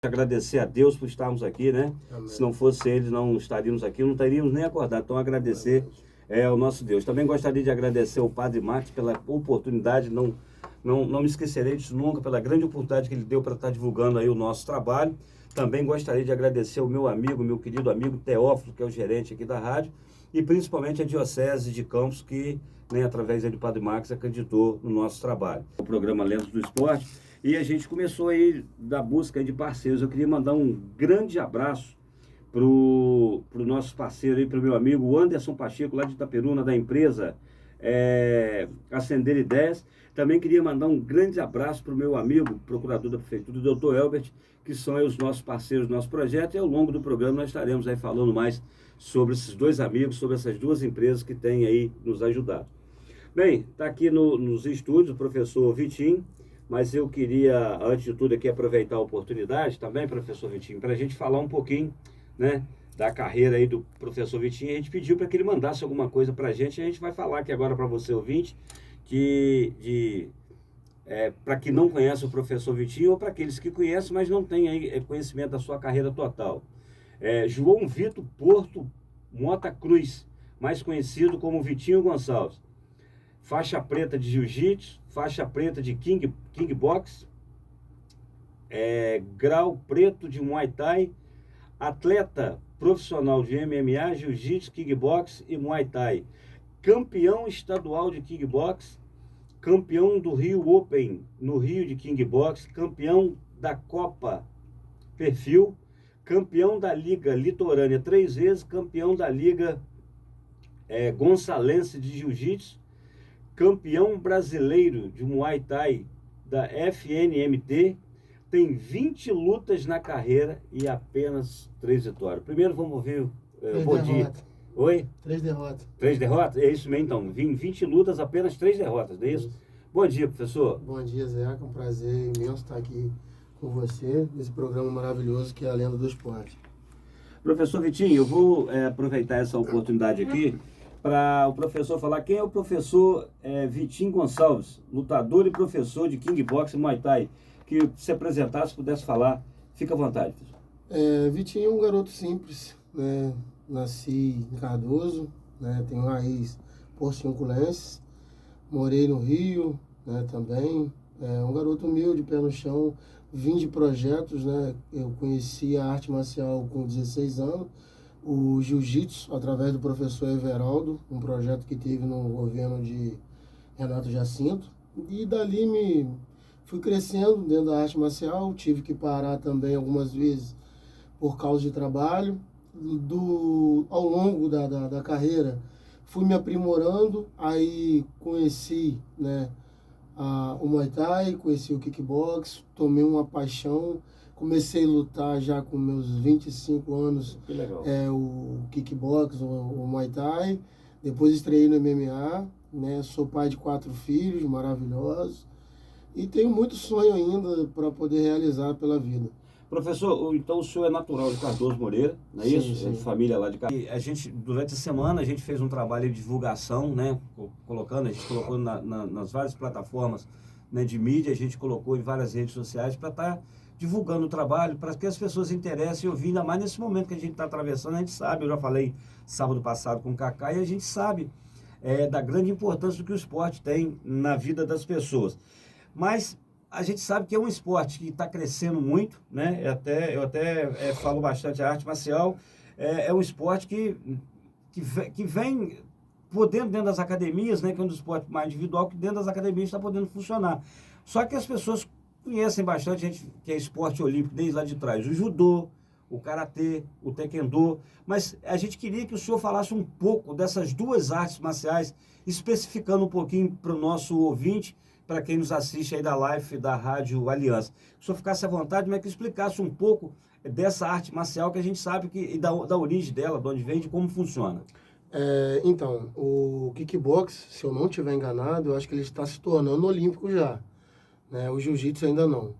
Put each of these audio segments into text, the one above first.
Agradecer a Deus por estarmos aqui, né? Amém. Se não fosse Ele, não estaríamos aqui, não teríamos nem acordado. Então, agradecer ao nosso Deus. Também gostaria de agradecer ao Padre Max pela oportunidade, não me esquecerei disso nunca, pela grande oportunidade que ele deu para estar divulgando aí o nosso trabalho. Também gostaria de agradecer ao meu amigo, meu querido amigo Teófilo, que é o gerente aqui da rádio, e principalmente a Diocese de Campos, que, né, através do Padre Max, acreditou no nosso trabalho. O programa Lentos do Esporte. E a gente começou aí da busca de parceiros. Eu queria mandar um grande abraço pro nosso parceiro aí, pro meu amigo Anderson Pacheco, lá de Itaperuna, da empresa Acender Ideias. Também queria mandar um grande abraço pro meu amigo, procurador da Prefeitura, o Dr. Elbert, que são aí os nossos parceiros do nosso projeto. E ao longo do programa nós estaremos aí falando mais sobre esses dois amigos, sobre essas duas empresas que têm aí nos ajudado. Bem, está aqui nos estúdios o professor Vitinho, mas eu queria, antes de tudo, aqui aproveitar a oportunidade também, professor Vitinho, para a gente falar um pouquinho, né, da carreira aí do professor Vitinho. A gente pediu para que ele mandasse alguma coisa para a gente vai falar aqui agora para você, ouvinte, para quem não conhece o professor Vitinho, ou para aqueles que conhecem, mas não têm aí conhecimento da sua carreira total. João Vitor Porto Mota Cruz, mais conhecido como Vitinho Gonçalves. Faixa preta de jiu-jitsu, faixa preta de kickbox, grau preto de Muay Thai, atleta profissional de MMA, jiu-jitsu, kickbox e Muay Thai, campeão estadual de kickbox, campeão do Rio Open no Rio de kickbox, campeão da Copa Perfil, campeão da Liga Litorânea 3 vezes, campeão da Liga Gonçalense de Jiu-Jitsu, campeão brasileiro de Muay Thai da FNMT, tem 20 lutas na carreira e apenas 3 vitórias. Primeiro vamos ver bom dia. Oi? 3 derrotas. 3 derrotas? É isso mesmo, então. 20 lutas, apenas 3 derrotas, não é isso? Bom dia, professor. Bom dia, Zeca. Um prazer imenso estar aqui com você, nesse programa maravilhoso que é a Lenda do Esporte. Professor Vitinho, eu vou aproveitar essa oportunidade aqui para o professor falar quem é o professor Vitinho Gonçalves, lutador e professor de kickboxing e Muay Thai, que se apresentasse, pudesse falar, fica à vontade. Vitinho é um garoto simples, né? Nasci em Cardoso, né? Tenho raiz porciunculense, morei no Rio, né? Também, um garoto humilde, pé no chão, vim de projetos, né? Eu conheci a arte marcial com 16 anos, o jiu-jitsu através do professor Everaldo, um projeto que teve no governo de Renato Jacinto, e dali fui crescendo dentro da arte marcial, tive que parar também algumas vezes por causa de trabalho. Ao longo da carreira fui me aprimorando, aí conheci, né, o Muay Thai, conheci o kickbox, tomei uma paixão. Comecei a lutar já com meus 25 anos, o kickbox, o Muay Thai. Depois estreiei no MMA, né? Sou pai de 4 filhos maravilhosos e tenho muito sonho ainda para poder realizar pela vida. Professor, então o senhor é natural de Cardoso Moreira, não é isso? Sim. É de família lá de Cardoso. E a gente, durante a semana, a gente fez um trabalho de divulgação, né? A gente colocou nas várias plataformas, né, de mídia, a gente colocou em várias redes sociais para estar divulgando o trabalho, para que as pessoas se interessem e ouvir, ainda mais nesse momento que a gente está atravessando. A gente sabe, eu já falei sábado passado com o Cacá, e a gente sabe da grande importância do que o esporte tem na vida das pessoas. Mas a gente sabe que é um esporte que está crescendo muito, né? Eu até falo bastante, a arte marcial é um esporte que vem podendo dentro das academias, né? Que é um dos esportes mais individual, que dentro das academias está podendo funcionar. Só que as pessoas conhecem bastante, gente que é esporte olímpico desde lá de trás, o judô, o karatê, o taekwondo, mas a gente queria que o senhor falasse um pouco dessas duas artes marciais, especificando um pouquinho para o nosso ouvinte, para quem nos assiste aí da live da Rádio Aliança. Que o senhor ficasse à vontade, mas que explicasse um pouco dessa arte marcial que a gente sabe e da origem dela, de onde vem, de como funciona. Então, o kickbox, se eu não estiver enganado, eu acho que ele está se tornando olímpico já, né? O jiu-jitsu ainda não.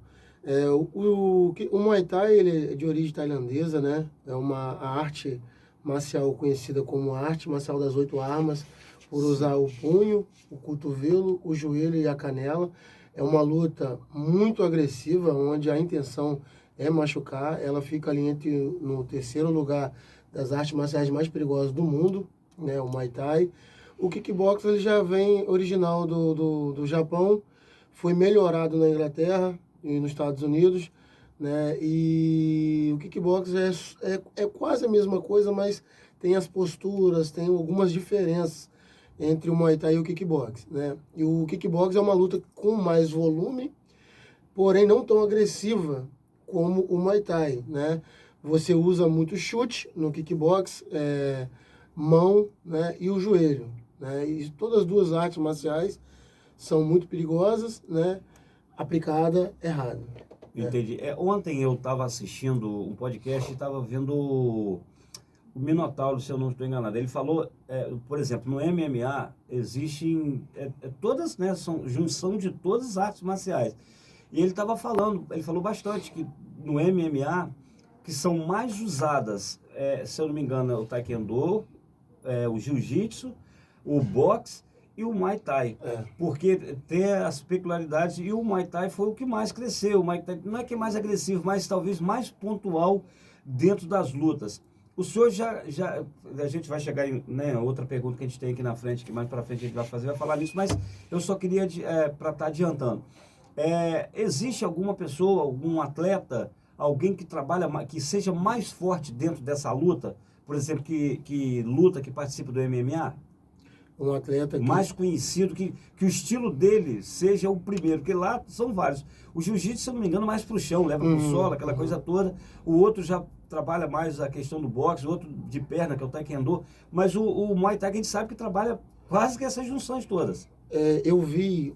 O Muay Thai, ele é de origem tailandesa, né? É uma arte marcial conhecida como arte marcial das 8 armas, por usar o punho, o cotovelo, o joelho e a canela. É uma luta muito agressiva, onde a intenção é machucar. Ela fica ali no terceiro lugar das artes marciais mais perigosas do mundo, né? O Muay Thai. O kickbox ele já vem original do Japão, foi melhorado na Inglaterra e nos Estados Unidos, né? E o kickbox é quase a mesma coisa, mas tem as posturas, tem algumas diferenças entre o Muay Thai e o kickbox, né? E o kickbox é uma luta com mais volume, porém não tão agressiva como o Muay Thai, né? Você usa muito chute no kickbox, mão, né? E o joelho, né? E todas as duas artes marciais são muito perigosas, né? Aplicada errado. Entendi. Ontem eu estava assistindo um podcast e estava vendo o Minotauro, se eu não estou enganado. Ele falou, por exemplo, no MMA existem todas, né, são junção de todas as artes marciais. E ele falou bastante que no MMA, que são mais usadas, se eu não me engano, é o Taekwondo, o Jiu-Jitsu, o boxe e o Muay Thai. Porque tem as peculiaridades, e o Muay Thai foi o que mais cresceu. O Muay Thai não é que é mais agressivo, mas talvez mais pontual dentro das lutas. O senhor a gente vai chegar em, né, outra pergunta que a gente tem aqui na frente, que mais para frente a gente vai falar nisso, mas eu só queria, para estar adiantando, existe alguma pessoa, algum atleta, alguém que trabalha, que seja mais forte dentro dessa luta, por exemplo, que luta, que participa do MMA? Um atleta mais conhecido, que o estilo dele seja o primeiro, porque lá são vários. O jiu-jitsu, se eu não me engano, mais pro chão, leva pro solo, aquela coisa toda. O outro já trabalha mais a questão do boxe, o outro de perna, que é o taekwondo. Mas o Muay Thai, a gente sabe que trabalha quase que essas junções todas. Eu vi,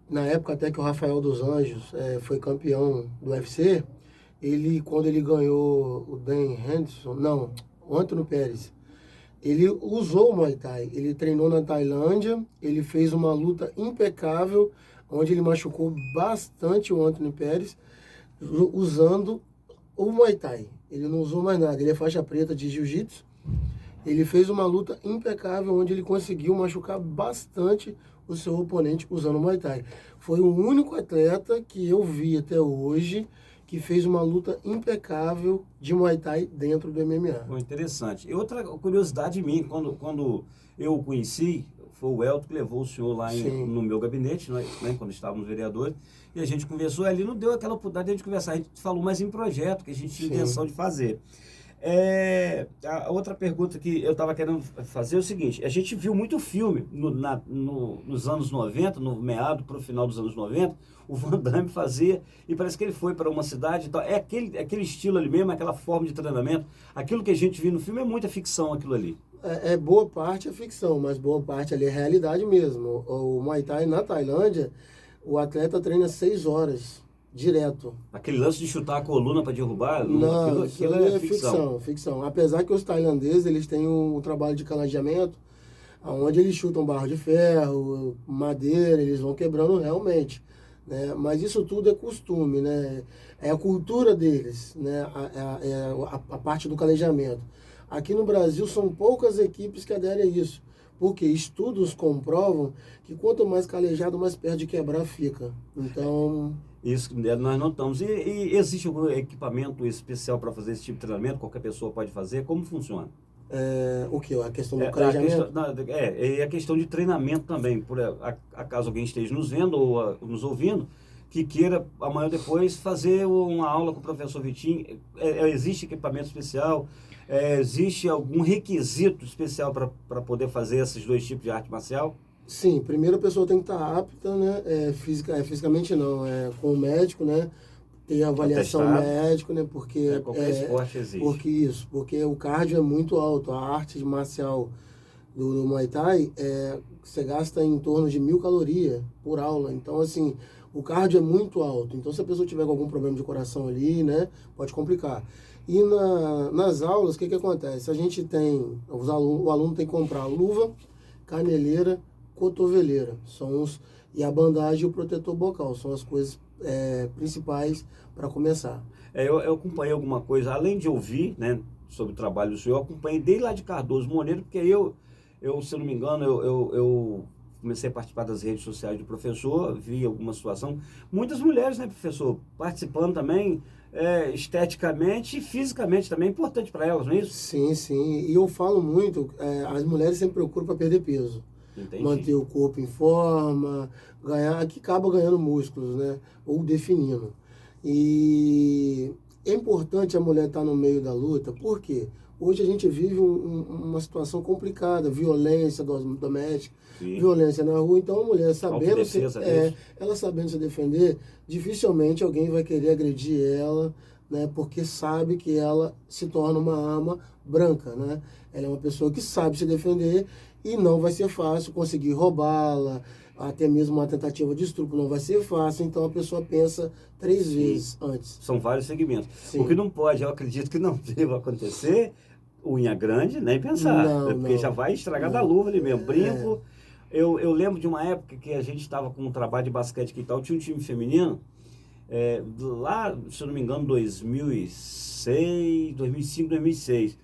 na época até que o Rafael dos Anjos foi campeão do UFC, quando ele ganhou o Dan Henderson, não, o Antônio Pérez, ele usou o Muay Thai, ele treinou na Tailândia, ele fez uma luta impecável, onde ele machucou bastante o Antônio Pérez, usando o Muay Thai. Ele não usou mais nada, ele é faixa preta de Jiu-Jitsu. Ele fez uma luta impecável, onde ele conseguiu machucar bastante o seu oponente usando o Muay Thai. Foi o único atleta que eu vi até hoje que fez uma luta impecável de Muay Thai dentro do MMA. Bom, interessante. E outra curiosidade minha, quando eu o conheci, foi o Elton que levou o senhor lá no meu gabinete, né, quando estávamos vereadores, e a gente conversou, ali não deu aquela oportunidade de a gente conversar, a gente falou mais em projeto, que a gente tinha intenção de fazer. A outra pergunta que eu estava querendo fazer é o seguinte: a gente viu muito filme nos anos 90, no meado para o final dos anos 90, o Van Damme fazia, e parece que ele foi para uma cidade, então, aquele estilo ali mesmo, aquela forma de treinamento, aquilo que a gente viu no filme é muita ficção, aquilo ali. Boa parte é ficção, mas boa parte ali é realidade mesmo. O Muay Thai na Tailândia, o atleta treina 6 horas. Direto. Aquele lance de chutar a coluna para derrubar? Não, aquilo é ficção. Apesar que os tailandeses, eles têm um trabalho de calejamento, onde eles chutam barro de ferro, madeira, eles vão quebrando realmente, né? Mas isso tudo é costume, né? É a cultura deles, né? A parte do calejamento. Aqui no Brasil são poucas equipes que aderem a isso, porque estudos comprovam que quanto mais calejado, mais perto de quebrar fica. Então... Isso nós não estamos. E existe algum equipamento especial para fazer esse tipo de treinamento? Qualquer pessoa pode fazer? Como funciona? O que? A questão do calejamento? A questão de treinamento também. Por acaso alguém esteja nos vendo ou nos ouvindo, que queira amanhã ou depois fazer uma aula com o professor Vitinho. Existe equipamento especial? Existe algum requisito especial para poder fazer esses dois tipos de arte marcial? Sim, primeiro a pessoa tem que estar apta, né? Fisicamente não, com o médico, né? Ter avaliação médica, né? Porque qualquer esporte existe. Porque o cardio é muito alto. A arte marcial do Muay Thai, você gasta em torno de 1.000 calorias por aula. Então, assim, o cardio é muito alto. Então, se a pessoa tiver algum problema de coração ali, né? Pode complicar. E nas aulas, o que acontece? A gente tem, o aluno tem que comprar luva, caneleira, cotoveleira, e a bandagem e o protetor bocal, são as coisas principais para começar. Eu acompanhei alguma coisa, além de ouvir, né, sobre o trabalho do senhor, eu acompanhei desde lá de Cardoso Moreira, porque eu se eu não me engano, eu comecei a participar das redes sociais do professor, vi alguma situação, muitas mulheres, né, professor, participando também, esteticamente e fisicamente também é importante para elas, não é isso? Sim, sim. E eu falo muito, as mulheres sempre procuram para perder peso. Entendi. Manter o corpo em forma, ganhar, que acaba ganhando músculos, né? Ou definindo. E é importante a mulher estar no meio da luta, porque hoje a gente vive uma situação complicada, violência doméstica, Sim. violência na rua, então a mulher sabendo ela sabendo se defender, dificilmente alguém vai querer agredir ela, né? Porque sabe que ela se torna uma arma branca, né? Ela é uma pessoa que sabe se defender e não vai ser fácil conseguir roubá-la, até mesmo uma tentativa de estupro não vai ser fácil, então a pessoa pensa 3 vezes antes. São vários segmentos. Sim. O que não pode, eu acredito que não deva acontecer, unha grande, nem pensar, Não, porque não, já vai estragar não. da luva ali mesmo, brinco. Eu lembro de uma época que a gente estava com um trabalho de basquete aqui e tal, tinha um time feminino, lá, se eu não me engano, 2006, 2005, 2006.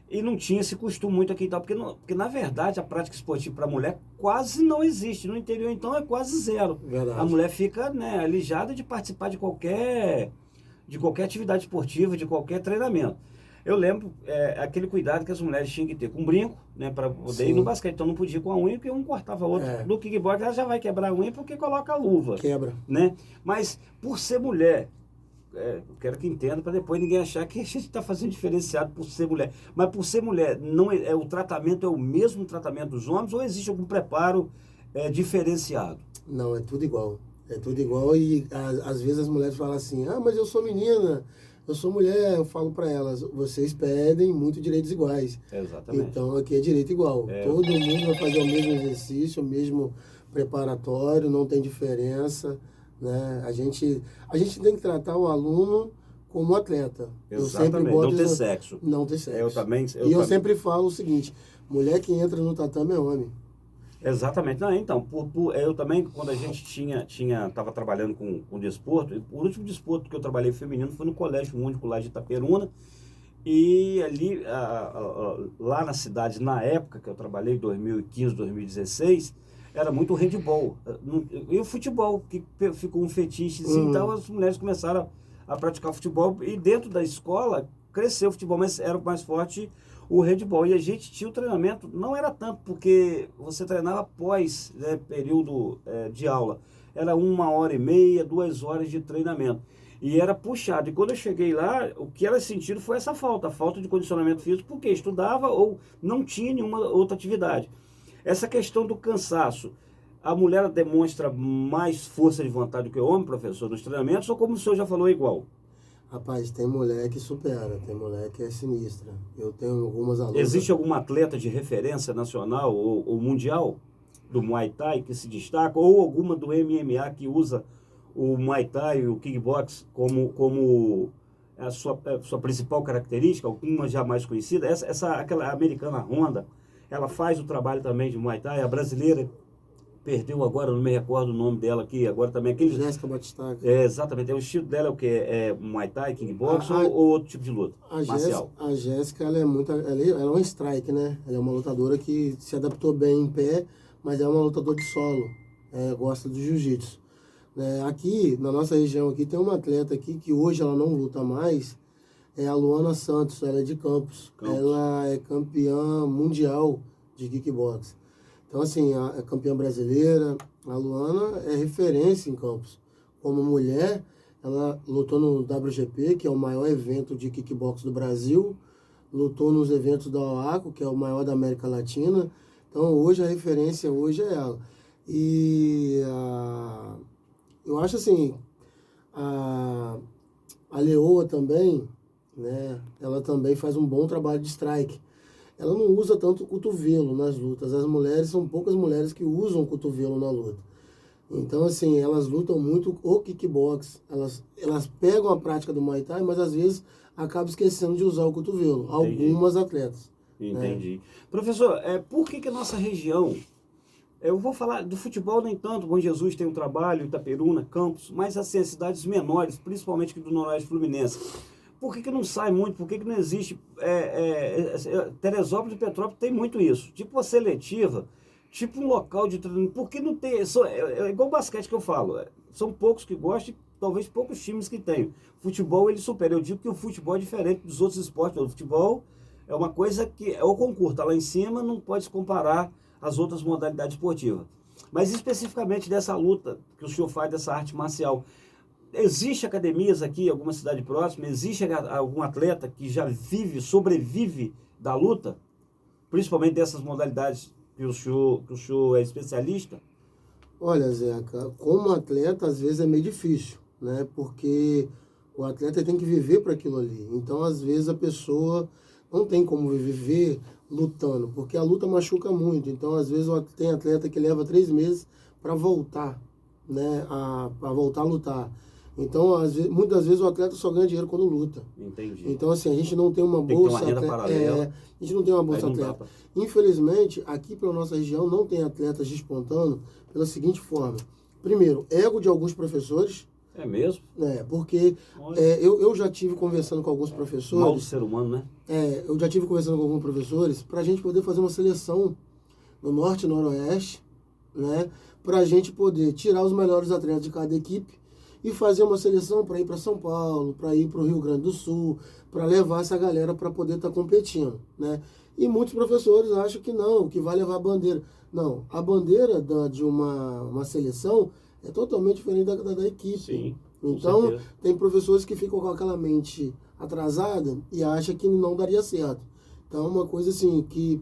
E não tinha esse costume muito aqui e tal, porque na verdade a prática esportiva para a mulher quase não existe. No interior, então, é quase zero. Verdade. A mulher fica, né, alijada de participar de qualquer atividade esportiva, de qualquer treinamento. Eu lembro aquele cuidado que as mulheres tinham que ter com brinco, né, para poder ir no basquete. Então não podia ir com a unha, porque um cortava o outro. No kickbox ela já vai quebrar a unha porque coloca a luva. Quebra. Né? Mas por ser mulher, eu quero que entenda para depois ninguém achar que a gente está fazendo diferenciado por ser mulher. Mas por ser mulher, não o tratamento é o mesmo tratamento dos homens ou existe algum preparo diferenciado? Não, é tudo igual. É tudo igual e às vezes as mulheres falam assim, mas eu sou menina, eu sou mulher. Eu falo para elas, vocês pedem muito direitos iguais. Exatamente. Então aqui é direito igual. Todo mundo vai fazer o mesmo exercício, o mesmo preparatório, não tem diferença. Né? A gente tem que tratar o aluno como atleta. Exatamente, não ter sexo. Não ter sexo. Eu sempre falo o seguinte, mulher que entra no tatame é homem. Exatamente. Não, então, eu também, quando a gente estava trabalhando com desporto, o último desporto que eu trabalhei feminino foi no Colégio Único lá de Itaperuna, e ali, lá na cidade, na época que eu trabalhei, 2015, 2016, era muito o handball. E o futebol, que ficou um fetichezinho, então as mulheres começaram a praticar futebol, e dentro da escola cresceu o futebol, mas era o mais forte o handball. E a gente tinha o treinamento, não era tanto, porque você treinava após, né, período de aula. Era 1h30, 2 horas de treinamento. E era puxado. E quando eu cheguei lá, o que elas sentiram foi essa falta, a falta de condicionamento físico, porque estudava ou não tinha nenhuma outra atividade. Essa questão do cansaço, a mulher demonstra mais força de vontade do que o homem, professor, nos treinamentos, ou como o senhor já falou, é igual? Rapaz, tem mulher que supera, tem mulher que é sinistra. Eu tenho algumas alunas... Existe algum atleta de referência nacional ou mundial do Muay Thai que se destaca, ou alguma do MMA que usa o Muay Thai e o kickbox como a sua principal característica, alguma já mais conhecida? Aquela americana Honda, ela faz o trabalho também de Muay Thai, a brasileira perdeu agora, não me recordo o nome dela aqui, agora também aquele... Jéssica Batistaca. Exatamente, o estilo dela é o que? É Muay Thai, kickbox ou outro tipo de luta marcial? A Jéssica, ela é uma strike, né? Ela é uma lutadora que se adaptou bem em pé, mas é uma lutadora de solo, gosta do jiu-jitsu. Aqui, na nossa região aqui, tem uma atleta aqui que hoje ela não luta mais, é a Luana Santos, ela é de Campos. Ela é campeã mundial de kickbox. Então, assim, a campeã brasileira, a Luana é referência em Campos. Como mulher, ela lutou no WGP, que é o maior evento de kickbox do Brasil, lutou nos eventos da OACO, que é o maior da América Latina. Então, hoje, a referência hoje é ela. E eu acho assim, a Leoa também, né, ela também faz um bom trabalho de strike. Ela não usa tanto o cotovelo nas lutas. As mulheres, são poucas mulheres que usam o cotovelo na luta. Então, assim, elas lutam muito o kickbox. Elas pegam a prática do Muay Thai, mas às vezes acabam esquecendo de usar o cotovelo. Entendi. Algumas atletas. Entendi. Professor, por que a nossa região... Eu vou falar do futebol nem tanto, Bom Jesus tem um trabalho, Itaperuna, Campos, mas assim, as cidades menores, principalmente aqui do Noroeste Fluminense. Por que não sai muito? Por que não existe? Teresópolis e Petrópolis tem muito isso. Tipo uma seletiva, tipo um local de treinamento. Por que não tem? É igual o basquete que eu falo. São poucos que gostam e talvez poucos times que tem. Futebol ele supera. Eu digo que o futebol é diferente dos outros esportes. O futebol é uma coisa que é o concurso, está lá em cima, não pode se comparar às outras modalidades esportivas. Mas especificamente dessa luta que o senhor faz, dessa arte marcial, existe academias aqui, alguma cidade próxima, existe algum atleta que já sobrevive da luta, principalmente dessas modalidades que o senhor é especialista? Olha, Zeca, como atleta, às vezes é meio difícil, né? Porque o atleta tem que viver para aquilo ali. Então, às vezes, a pessoa não tem como viver lutando, porque a luta machuca muito. Então, às vezes, tem atleta que leva 3 meses para voltar, né? Para voltar a lutar. Então, muitas vezes, o atleta só ganha dinheiro quando luta. Entendi. Então, assim, a gente não tem uma Tem que ter bolsa... uma renda paralela. A gente não tem uma bolsa atleta. Infelizmente, aqui pela nossa região, não tem atletas despontando pela seguinte forma. Primeiro, ego de alguns professores. É mesmo? Porque eu já tive conversando com alguns professores... Mal do ser humano, né? Eu já tive conversando com alguns professores para a gente poder fazer uma seleção no Norte e Noroeste, né? Para a gente poder tirar os melhores atletas de cada equipe e fazer uma seleção para ir para São Paulo, para ir para o Rio Grande do Sul, para levar essa galera para poder estar competindo, né? E muitos professores acham que não, que vai levar a bandeira. Não, a bandeira de uma seleção é totalmente diferente da equipe. Sim, então, tem professores que ficam com aquela mente atrasada e acham que não daria certo. Então, é uma coisa assim que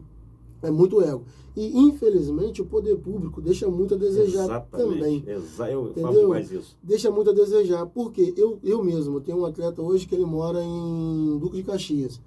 é muito ego. E, infelizmente, o poder público deixa muito a desejar também. Eu falo demais isso. Deixa muito a desejar. Porque eu mesmo tenho um atleta hoje que ele mora em Duque de Caxias.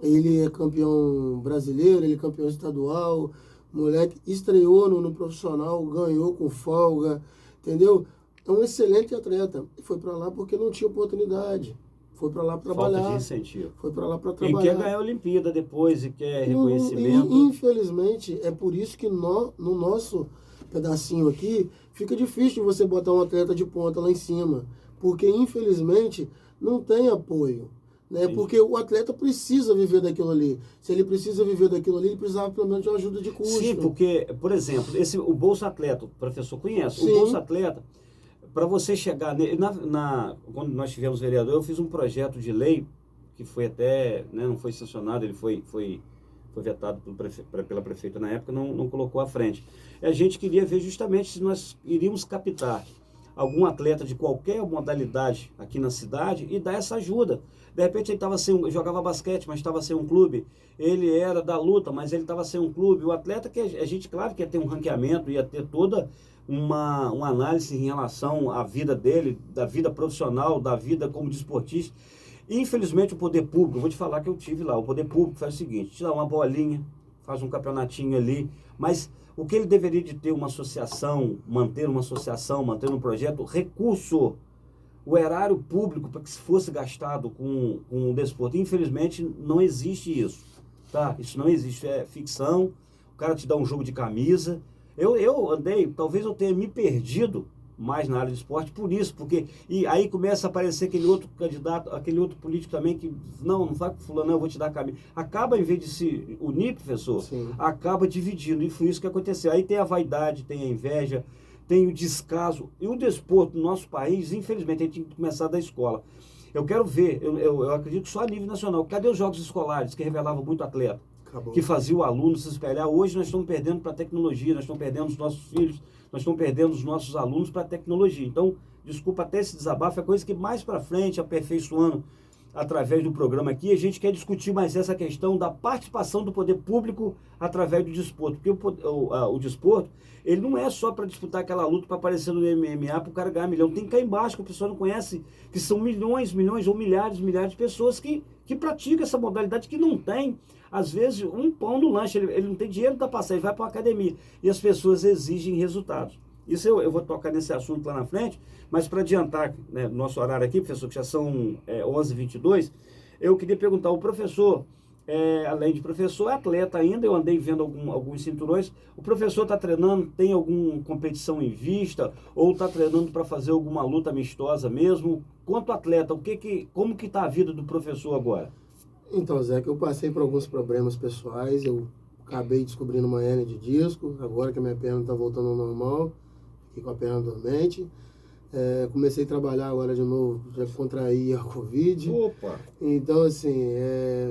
Ele é campeão brasileiro, ele é campeão estadual. Moleque estreou no profissional, ganhou com folga, entendeu? É um excelente atleta. E foi para lá porque não tinha oportunidade. Foi para lá para trabalhar. Falta de incentivo. Foi para lá para trabalhar. E quer ganhar a Olimpíada depois e quer reconhecimento. Infelizmente, é por isso que no nosso pedacinho aqui, fica difícil você botar um atleta de ponta lá em cima. Porque, infelizmente, não tem apoio. Né? Porque o atleta precisa viver daquilo ali. Se ele precisa viver daquilo ali, ele precisava pelo menos de uma ajuda de custo. Sim, porque, por exemplo, o Bolsa Atleta, o professor conhece, Sim. O Bolsa Atleta, para você chegar... quando nós tivemos vereador, eu fiz um projeto de lei, que foi até, né, não foi sancionado, ele foi vetado pela prefeita na época, não colocou à frente. A gente queria ver justamente se nós iríamos captar algum atleta de qualquer modalidade aqui na cidade e dar essa ajuda. De repente ele jogava basquete, mas estava sem um clube. Ele era da luta, mas ele estava sem um clube. O atleta, que a gente, claro, que ia ter um ranqueamento, ia ter toda uma análise em relação à vida dele, da vida profissional, da vida como desportista. Infelizmente o poder público, vou te falar que eu tive lá, o poder público faz o seguinte: te dá uma bolinha, faz um campeonatinho ali, mas o que ele deveria de ter uma associação, manter um projeto, recurso, o erário público para que se fosse gastado com o desporto. Infelizmente não existe isso, tá? Isso não existe, é ficção. O cara te dá um jogo de camisa. Eu andei, talvez eu tenha me perdido mais na área de esporte por isso, porque e aí começa a aparecer aquele outro candidato, aquele outro político também que não vai com fulano, eu vou te dar camisa. Acaba, em vez de se unir, professor, Sim. acaba dividindo, e foi isso que aconteceu. Aí tem a vaidade, tem a inveja, tem o descaso, e o desporto no nosso país, infelizmente, a gente tem que começar da escola. Eu quero ver, eu acredito que só a nível nacional, cadê os jogos escolares que revelavam muito atleta? Acabou. Que fazia o aluno se espelhar. Hoje nós estamos perdendo para a tecnologia, nós estamos perdendo os nossos filhos, nós estamos perdendo os nossos alunos para a tecnologia. Então, desculpa até esse desabafo, é coisa que mais para frente, aperfeiçoando através do programa aqui, a gente quer discutir mais essa questão da participação do poder público através do desporto. Porque o desporto, ele não é só para disputar aquela luta para aparecer no MMA para o cara ganhar milhão. Tem cá embaixo que o pessoal não conhece, que são milhões ou milhares de pessoas que praticam essa modalidade, que não tem, às vezes, um pão no lanche. Ele não tem dinheiro para passar, ele vai para uma academia. E as pessoas exigem resultados. Isso eu vou tocar nesse assunto lá na frente, mas para adiantar, né, nosso horário aqui, professor, que já são 11h22, eu queria perguntar, o professor, além de professor, é atleta ainda, eu andei vendo alguns cinturões, o professor está treinando, tem alguma competição em vista, ou está treinando para fazer alguma luta amistosa mesmo? Quanto atleta, como que está a vida do professor agora? Então, Zé, que eu passei por alguns problemas pessoais, eu acabei descobrindo uma hérnia de disco, agora que a minha perna está voltando ao normal, fiquei com a perna dormente, Comecei a trabalhar agora de novo, já contraí a Covid. Opa! Então, assim,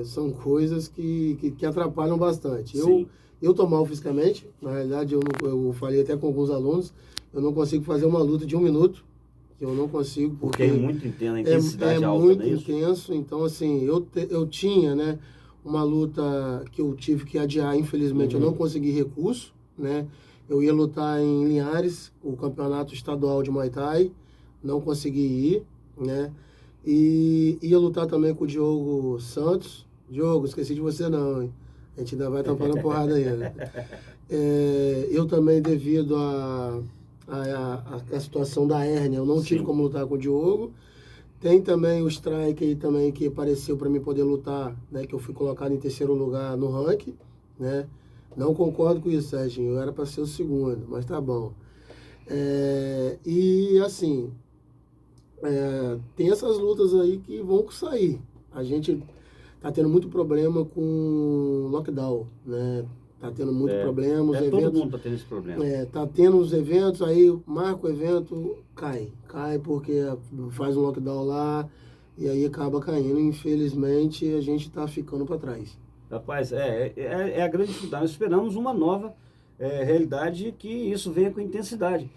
são coisas que atrapalham bastante. Sim. Eu tô mal fisicamente, na realidade eu falei até com alguns alunos, eu não consigo fazer uma luta de 1 minuto, que eu não consigo, Porque é muito intenso, a intensidade alta, muito não é isso? intenso. Então, assim, eu tinha, né, uma luta que eu tive que adiar, infelizmente, eu não consegui recurso, né? Eu ia lutar em Linhares, o campeonato estadual de Muay Thai, não consegui ir, né? E ia lutar também com o Diogo Santos. Diogo, esqueci de você não, hein? A gente ainda vai tampar na porrada ainda. Eu também, devido à situação da hérnia, eu não tive como lutar com o Diogo. Tem também o strike aí também que apareceu para mim poder lutar, né? Que eu fui colocado em 3º lugar no ranking, né? Não concordo com isso, Serginho. Eu era para ser o 2º, mas tá bom. E assim, tem essas lutas aí que vão sair. A gente tá tendo muito problema com lockdown, né? Tá tendo muito problema, os eventos... Todo mundo tá tendo esse problema. Tá tendo os eventos, aí marca o evento, cai porque faz um lockdown lá e aí acaba caindo. Infelizmente, a gente tá ficando para trás. Rapaz, é a grande dificuldade. Nós esperamos uma nova realidade que isso venha com intensidade.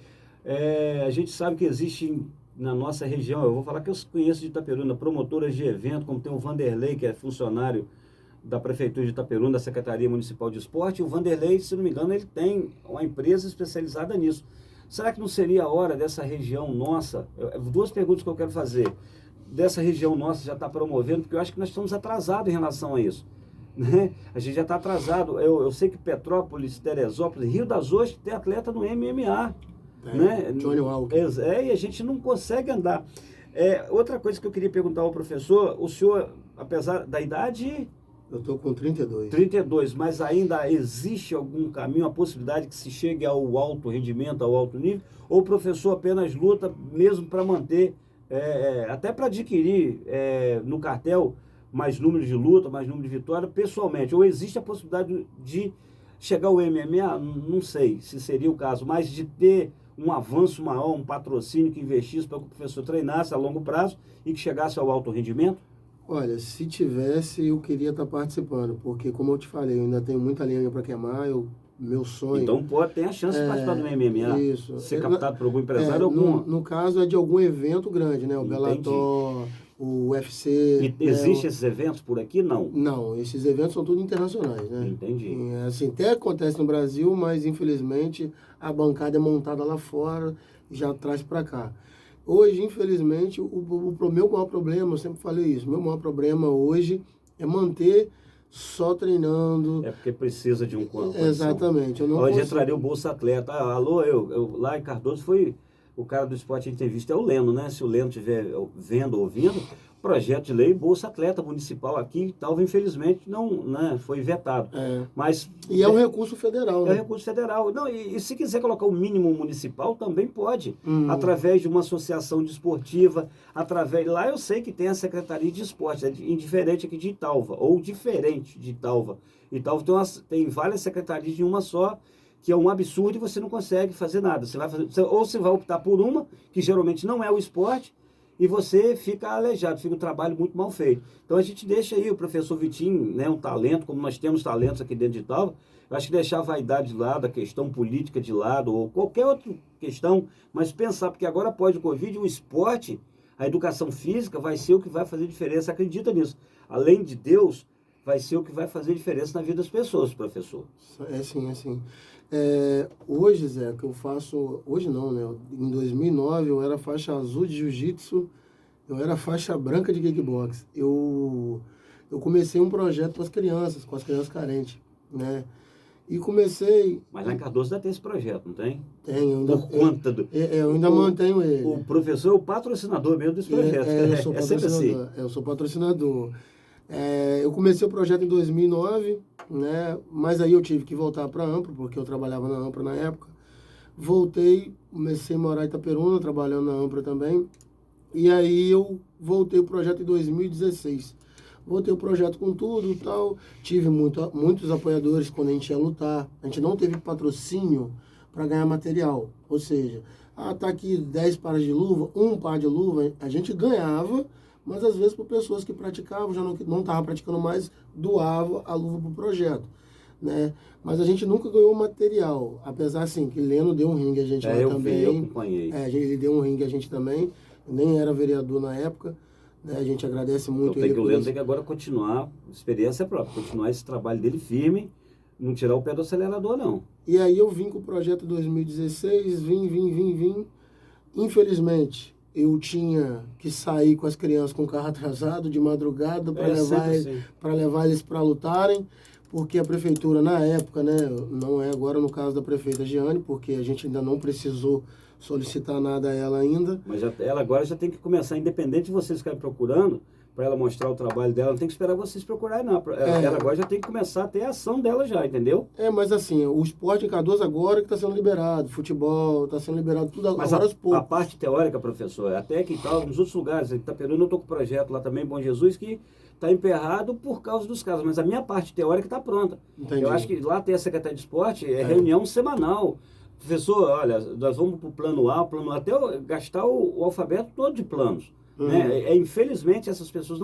A gente sabe que existe na nossa região, eu vou falar que eu conheço de Itaperuna, promotoras de evento, como tem o Vanderlei, que é funcionário da Prefeitura de Itaperuna, da Secretaria Municipal de Esporte. E o Vanderlei, se não me engano, ele tem uma empresa especializada nisso. Será que não seria a hora dessa região nossa? 2 perguntas que eu quero fazer. Dessa região nossa já está promovendo, porque eu acho que nós estamos atrasados em relação a isso. Né? A gente já está atrasado. Eu sei que Petrópolis, Teresópolis, Rio das Ostras tem atleta no MMA. Né? Johnny Walker. E a gente não consegue andar. Outra coisa que eu queria perguntar ao professor, o senhor, apesar da idade... Eu estou com 32. 32, mas ainda existe algum caminho, a possibilidade que se chegue ao alto rendimento, ao alto nível? Ou o professor apenas luta mesmo para manter, até para adquirir no cartel mais número de luta, mais número de vitória pessoalmente? Ou existe a possibilidade de chegar ao MMA? Não sei se seria o caso, mas de ter um avanço maior, um patrocínio que investisse para que o professor treinasse a longo prazo e que chegasse ao alto rendimento? Olha, se tivesse, eu queria estar participando, porque como eu te falei, eu ainda tenho muita lenha para queimar, meu sonho... Então tem a chance de participar do MMA, isso. Ser captado por algum empresário algum. No caso é de algum evento grande, né? O Bellator, o UFC... E existem esses eventos por aqui? Não. Não, esses eventos são tudo internacionais, né? Entendi. Assim, até acontece no Brasil, mas infelizmente a bancada é montada lá fora e já traz para cá. Hoje, infelizmente, o meu maior problema, eu sempre falei isso, meu maior problema hoje é manter só treinando. É porque precisa de um condição. Exatamente. Hoje entraria o Bolsa Atleta. Alô, eu lá em Cardoso foi o cara do esporte entrevista, é o Leno, né? Se o Leno estiver vendo, ouvindo, projeto de lei Bolsa Atleta Municipal aqui e tal, infelizmente não, né, foi vetado. Mas, e é um recurso federal, né? É um recurso federal. Não, e se quiser colocar o mínimo municipal, também pode. Através de uma associação desportiva, através... Lá eu sei que tem a Secretaria de Esporte, indiferente aqui de Italva, ou diferente de Italva. Italva tem várias secretarias de uma só, que é um absurdo e você não consegue fazer nada. Ou você vai optar por uma, que geralmente não é o esporte, e você fica aleijado, fica um trabalho muito mal feito. Então a gente deixa aí o professor Vitinho, né, um talento, como nós temos talentos aqui dentro de Italva, eu acho que deixar a vaidade de lado, a questão política de lado, ou qualquer outra questão, mas pensar, porque agora após o Covid, o esporte, a educação física vai ser o que vai fazer diferença, acredita nisso. Além de Deus, vai ser o que vai fazer diferença na vida das pessoas, professor. É sim. Hoje, Zé, que eu faço... Hoje não, né? Em 2009 eu era faixa azul de jiu-jitsu, eu era faixa branca de kickbox. Eu comecei um projeto com as crianças carentes, né? E comecei... Mas lá em Cardoso ainda tem esse projeto, não tem? Tem. Por conta do... Eu ainda mantenho ele. O professor é o patrocinador mesmo desse projeto. Eu sou patrocinador. Assim. Eu sou patrocinador. Eu comecei o projeto em 2009, né? Mas aí eu tive que voltar para a Ampro, porque eu trabalhava na Ampro na época. Voltei, comecei a morar em Itaperuna, trabalhando na Ampro também. E aí eu voltei o projeto em 2016. Voltei o projeto com tudo e tal. Tive muitos apoiadores quando a gente ia lutar. A gente não teve patrocínio para ganhar material. Ou seja, tá aqui 10 pares de luva, um par de luva, a gente ganhava, mas às vezes por pessoas que praticavam, já não estavam praticando mais, doava a luva para o projeto, né? Mas a gente nunca ganhou material, apesar assim, que Leno deu um ringue a gente lá eu também. Vi, eu acompanhei. Ele deu um ringue a gente também, eu nem era vereador na época, né? A gente agradece muito Então, ele. O Leno tem que agora continuar, experiência própria, continuar esse trabalho dele firme, não tirar o pé do acelerador, não. E aí eu vim com o projeto 2016, vim. Infelizmente, eu tinha que sair com as crianças com o carro atrasado de madrugada para levar eles para lutarem, porque a prefeitura na época, né, não é agora no caso da prefeita Giane, porque a gente ainda não precisou solicitar nada a ela ainda. Mas ela agora já tem que começar, independente de vocês ficarem procurando, para ela mostrar o trabalho dela, não tem que esperar vocês procurarem, não. Ela agora já tem que começar a ter a ação dela já, entendeu? Mas assim, o esporte em Cardoso agora que está sendo liberado, futebol, está sendo liberado tudo mas agora aos poucos. A parte teórica, professor, até que tal, nos outros lugares, em Itaperuna eu estou com o projeto lá também, Bom Jesus, que está emperrado por causa dos casos, mas a minha parte teórica está pronta. Entendi. Eu acho que lá tem a Secretaria de Esporte, reunião semanal. Professor, olha, nós vamos para o plano A, até gastar o alfabeto todo de planos. Né? Infelizmente, essas pessoas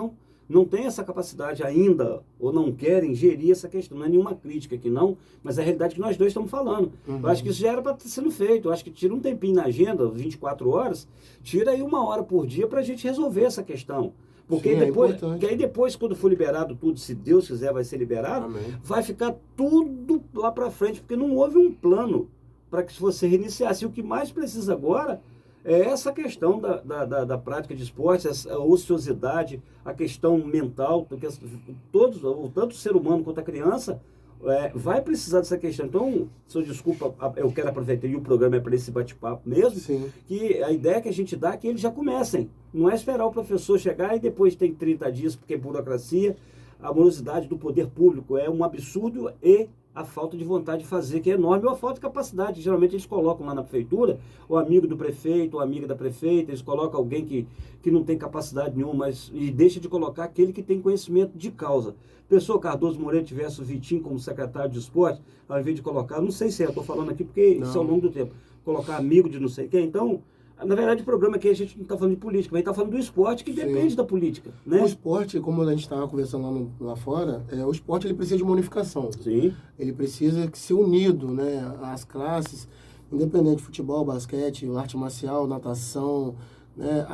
não têm essa capacidade ainda, ou não querem gerir essa questão. Não é nenhuma crítica aqui, não, mas é a realidade que nós dois estamos falando. Eu acho que isso já era para ter sido feito. Eu acho que tira um tempinho na agenda, 24 horas, tira aí 1 hora por dia para a gente resolver essa questão. Porque aí depois, quando for liberado tudo, se Deus quiser vai ser liberado, vai ficar tudo lá para frente, porque não houve um plano para que você reiniciasse. E o que mais precisa agora é essa questão da prática de esporte, a ociosidade, a questão mental, porque tanto o ser humano quanto a criança vai precisar dessa questão. Então, senhor, desculpa, eu quero aproveitar, e o programa é para esse bate-papo mesmo, Sim. Que a ideia que a gente dá é que eles já comecem. Não é esperar o professor chegar e depois tem 30 dias, porque é burocracia. A morosidade do poder público é um absurdo e a falta de vontade de fazer, que é enorme, ou a falta de capacidade. Geralmente eles colocam lá na prefeitura o amigo do prefeito, ou amiga da prefeita, eles colocam alguém que não tem capacidade nenhuma, e deixa de colocar aquele que tem conhecimento de causa. Pessoa Cardoso Moreira tivesse o Vitinho como secretário de esporte, ao invés de colocar, não sei se eu estou falando aqui porque isso é ao longo do tempo, colocar amigo de não sei quem, então... Na verdade, o programa aqui a gente não está falando de política, mas a gente está falando do esporte que depende da política. Né? O esporte, como a gente estava conversando lá fora, o esporte ele precisa de uma unificação. Sim. Ele precisa ser unido, né? As classes, independente de futebol, basquete, arte marcial, natação, né?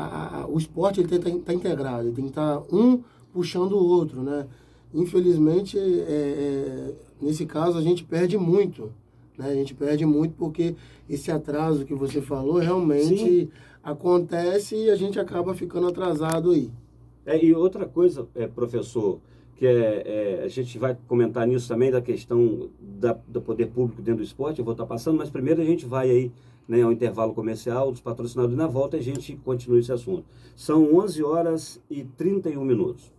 O esporte ele tem que estar integrado, ele tem que estar um puxando o outro, né? Infelizmente, nesse caso, a gente perde muito. Né? A gente perde muito porque esse atraso que você falou realmente acontece e a gente acaba ficando atrasado aí. E outra coisa, professor, que a gente vai comentar nisso também, da questão do poder público dentro do esporte, eu vou estar passando, mas primeiro a gente vai aí, né, ao intervalo comercial dos patrocinadores, na volta a gente continua esse assunto. São 11 horas e 31 minutos.